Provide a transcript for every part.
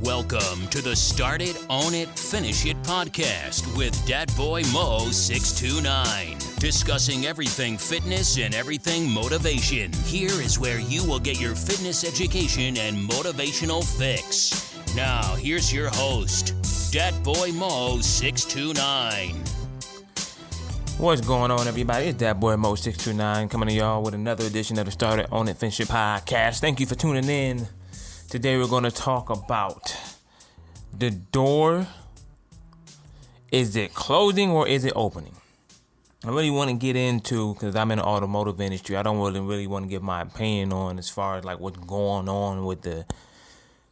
Welcome to the Start It, Own It, Finish It podcast with Dat Boy Mo 629. Discussing everything fitness and everything motivation. Here is where you will get your fitness education and motivational fix. Now, here's your host, Dat Boy Mo 629. What's going on, everybody? It's Dat Boy Mo 629 coming to y'all with another edition of the Start It, Own It, Finish It podcast. Thank you for tuning in. Today we're going to talk about the door. Is it closing or is it opening? I really want to get into, because I'm in the automotive industry, I don't really want to give my opinion on as far as like what's going on with the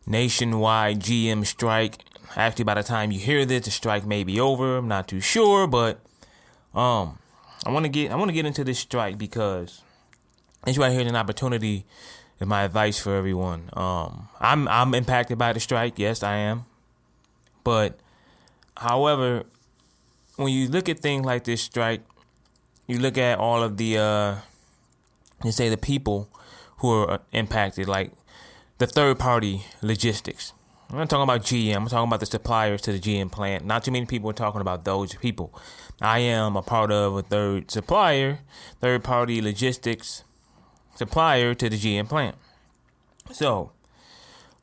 nationwide GM strike. Actually, by the time you hear this, the strike may be over. I'm not too sure, but I want to get into this strike because this right here is an opportunity. Is my advice for everyone. I'm impacted by the strike. Yes, I am. But, however, when you look at things like this strike, you look at all of the, the people who are impacted, like the third-party logistics. I'm not talking about GM. I'm talking about the suppliers to the GM plant. Not too many people are talking about those people. I am a part of a third-party logistics supplier to the GM plant. So,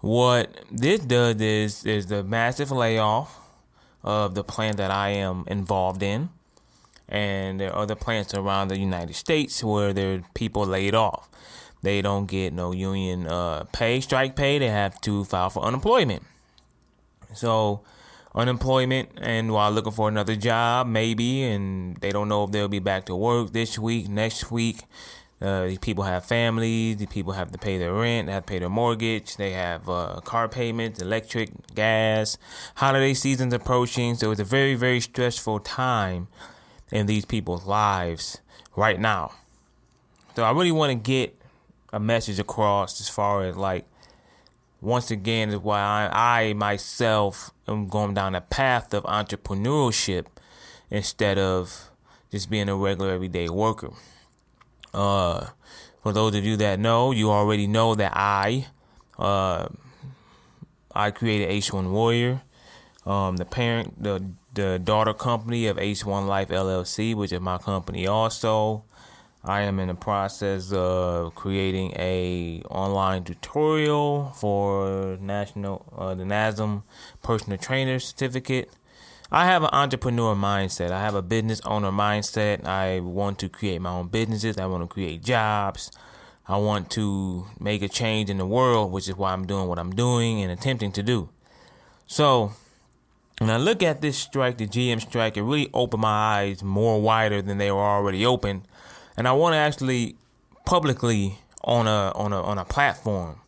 what this does is the massive layoff of the plant that I am involved in, and there are other plants around the United States where there are people laid off. They don't get no union strike pay. They have to file for unemployment. So, unemployment, and while looking for another job, maybe, and they don't know if they'll be back to work this week, next week. These people have families. These people have to pay their rent. They have to pay their mortgage. They have car payments, electric, gas. Holiday season's approaching. So it's a very, very stressful time in these people's lives right now. So I really want to get a message across as far as like, once again, is why I myself am going down a path of entrepreneurship instead of just being a regular everyday worker. For those of you that know, you already know that I created H1 Warrior, the daughter company of H1 Life LLC, which is my company also. I am in the process of creating a online tutorial for the NASM Personal Trainer Certificate. I have an entrepreneur mindset. I have a business owner mindset. I want to create my own businesses. I want to create jobs. I want to make a change in the world, which is why I'm doing what I'm doing and attempting to do. So, when I look at this strike, the GM strike, it really opened my eyes more wider than they were already open. And I want to actually publicly on a platform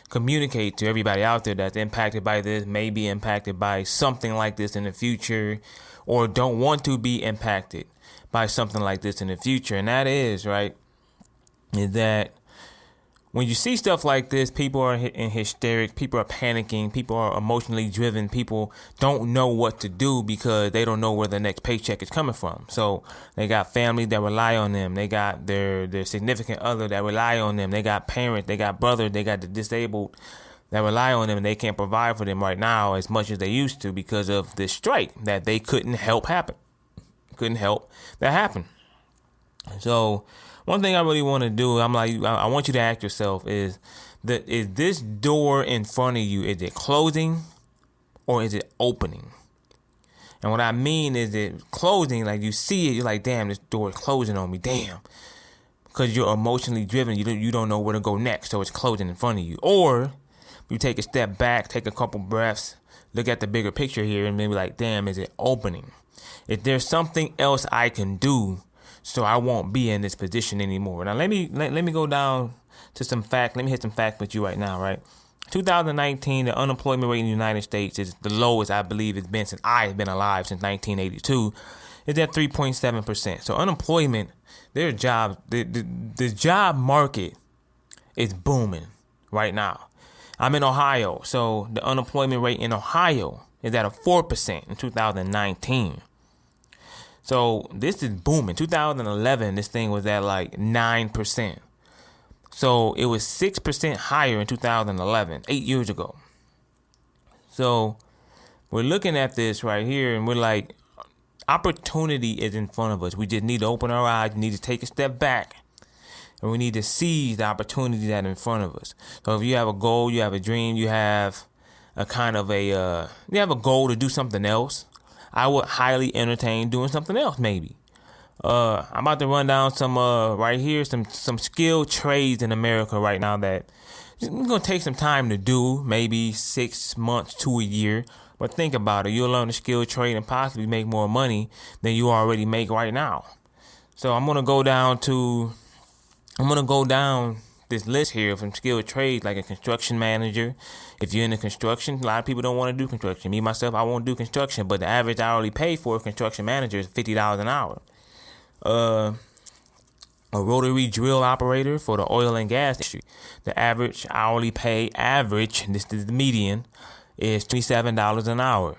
communicate to everybody out there that's impacted by this, may be impacted by something like this in the future, or don't want to be impacted by something like this in the future. And that is that when you see stuff like this, people are in hysterics, people are panicking, people are emotionally driven, people don't know what to do because they don't know where the next paycheck is coming from. So they got families that rely on them, they got their significant other that rely on them, they got parents, they got brothers, they got the disabled that rely on them, and they can't provide for them right now as much as they used to because of this strike that they couldn't help happen. So one thing I really want to do, I want you to ask yourself is this door in front of you, is it closing or is it opening? And what I mean is it closing, like you see it, you're like, damn, this door is closing on me, damn. Because you're emotionally driven, you don't know where to go next, so it's closing in front of you. Or you take a step back, take a couple breaths, look at the bigger picture here and maybe like, damn, is it opening? If there's something else I can do so I won't be in this position anymore. Now let me go down to some facts. Let me hit some facts with you right now, right? 2019, the unemployment rate in the United States is the lowest I believe it's been since I have been alive, since 1982. It's at 3.7%. So unemployment, the job market is booming right now. I'm in Ohio, so the unemployment rate in Ohio is at a 4% in 2019. So this is booming. 2011, this thing was at like 9%. So it was 6% higher in 2011, 8 years ago. So we're looking at this right here and we're like, opportunity is in front of us. We just need to open our eyes. We need to take a step back. And we need to seize the opportunity that's in front of us. So if you have a goal, you have a dream, you have a kind of you have a goal to do something else, I would highly entertain doing something else maybe. I'm about to run down some right here, some skilled trades in America right now that it's going to take some time to do, maybe 6 months to a year. But think about it. You'll learn a skilled trade and possibly make more money than you already make right now. So I'm going to go down this list here from skilled trades, like a construction manager. If you're into construction, a lot of people don't want to do construction. Me, myself, I won't do construction, but the average hourly pay for a construction manager is $50 an hour. A rotary drill operator for the oil and gas industry. The average hourly pay, this is the median, is $27 an hour.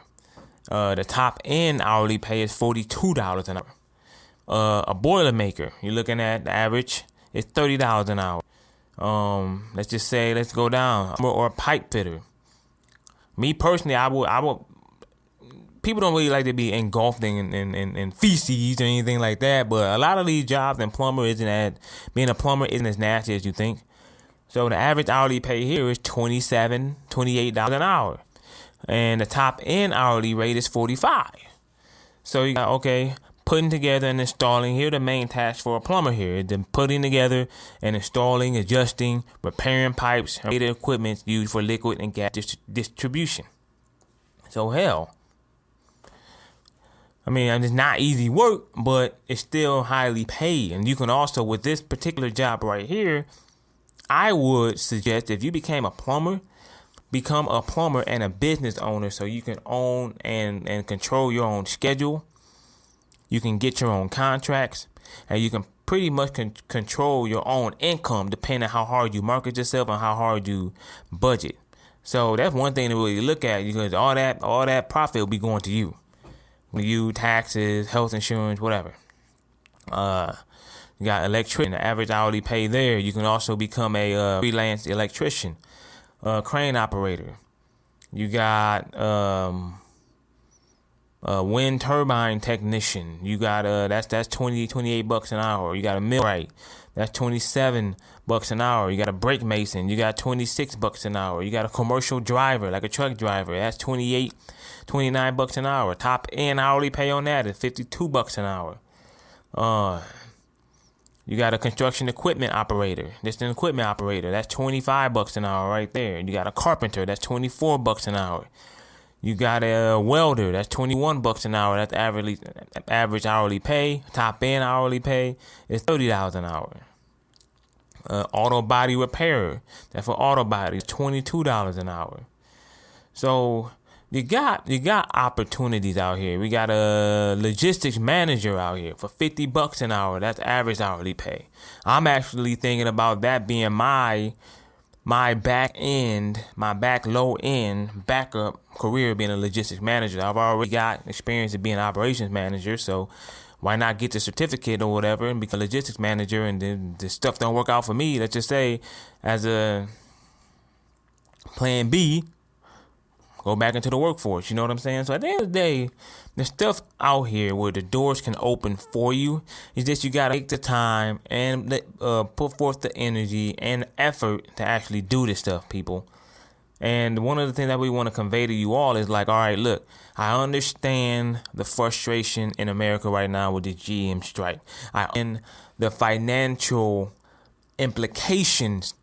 The top end hourly pay is $42 an hour. A boiler maker, you're looking at the average is $30 an hour. Let's go down. Or a pipe fitter. Me personally, I would. People don't really like to be engulfed in feces or anything like that, but a lot of these jobs being a plumber isn't as nasty as you think. So the average hourly pay here is $28 an hour. And the top end hourly rate is $45. So you got, putting together and installing. Here the main task for a plumber here is then putting together and installing, adjusting, repairing pipes and related equipment used for liquid and gas distribution. So hell, it's not easy work, but it's still highly paid. And you can also, with this particular job right here, I would suggest if you become a plumber and a business owner, so you can own and control your own schedule. You can get your own contracts, and you can pretty much control your own income depending on how hard you market yourself and how hard you budget. So that's one thing to really look at, because all that profit will be going to you. You, taxes, health insurance, whatever. You got electrician, the average hourly pay there. You can also become a freelance electrician, crane operator. You got wind turbine technician. You got that's $28 an hour. You got a millwright, that's $27 an hour. You got a brake mason, you got $26 an hour. You got a commercial driver, like a truck driver, that's $29 an hour. Top end hourly pay on that is $52 an hour. You got a construction equipment operator. That's an equipment operator. That's $25 an hour right there. You got a carpenter. That's $24 an hour. You got a welder. That's $21 an hour. That's average hourly pay. Top end hourly pay is $30 an hour. Auto body repairer. That's for auto bodies. $22 an hour. So you got opportunities out here. We got a logistics manager out here for $50 an hour. That's average hourly pay. I'm actually thinking about that being my low end backup career, being a logistics manager. I've already got experience of being an operations manager, so why not get the certificate or whatever and become a logistics manager? And then the stuff don't work out for me, let's just say, as a plan B, go back into the workforce. You know what I'm saying? So at the end of the day, there's stuff out here where the doors can open for you. It's just you gotta take the time and put forth the energy and effort to actually do this stuff, people. And one of the things that we want to convey to you all is like, all right, look, I understand the frustration in America right now with the GM strike. I understand the financial implications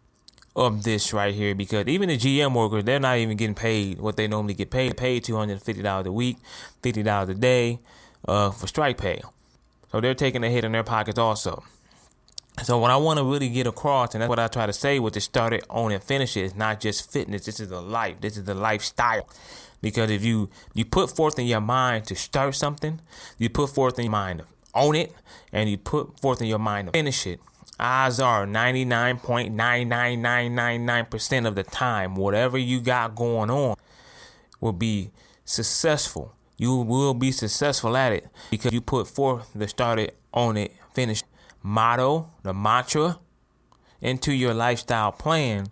of this right here, because even the GM workers, they're not even getting paid what they normally get paid. Paid $250 a week, $50 a day for strike pay. So they're taking a hit in their pockets also. So what I want to really get across, and that's what I try to say with the start it, own it, finish it, is not just fitness. This is a life. This is the lifestyle. Because if you put forth in your mind to start something, you put forth in your mind to own it, and you put forth in your mind to finish it, odds are 99.99999% of the time, whatever you got going on will be successful. You will be successful at it because you put forth the start it, own it, finish motto, the mantra, into your lifestyle plan.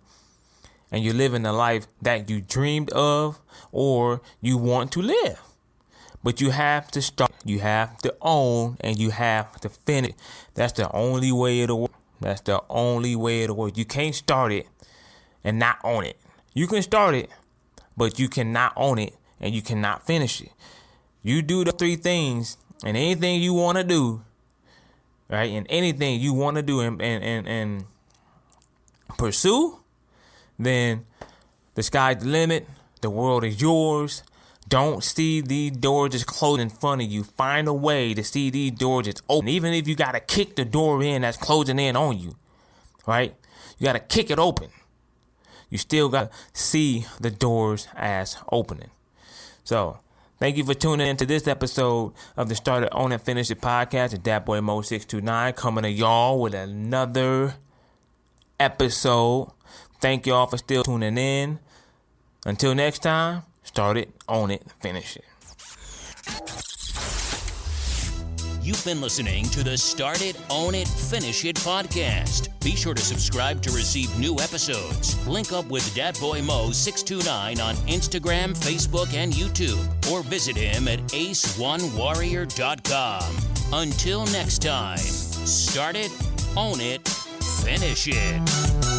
and you're living the life that you dreamed of or you want to live. But you have to start, you have to own, and you have to finish. That's the only way it'll work. That's the only way it'll work. You can't start it and not own it. You can start it, but you cannot own it and you cannot finish it. You do the three things, and anything you want to do, right? And anything you want to do and pursue, then the sky's the limit. The world is yours. Don't see these doors just closed in front of you. Find a way to see these doors just open. Even if you got to kick the door in that's closing in on you, right? You got to kick it open. You still got to see the doors as opening. So, thank you for tuning into this episode of the Start It, Own It, Finish It podcast. It's Dat Boy Mo 629 coming to y'all with another episode. Thank y'all for still tuning in. Until next time, start it, own it, finish it. You've been listening to the Start It, Own It, Finish It podcast. Be sure to subscribe to receive new episodes. Link up with Dat Boy Mo 629 on Instagram, Facebook, and YouTube. Or visit him at aceonewarrior.com. Until next time, start it, own it, finish it.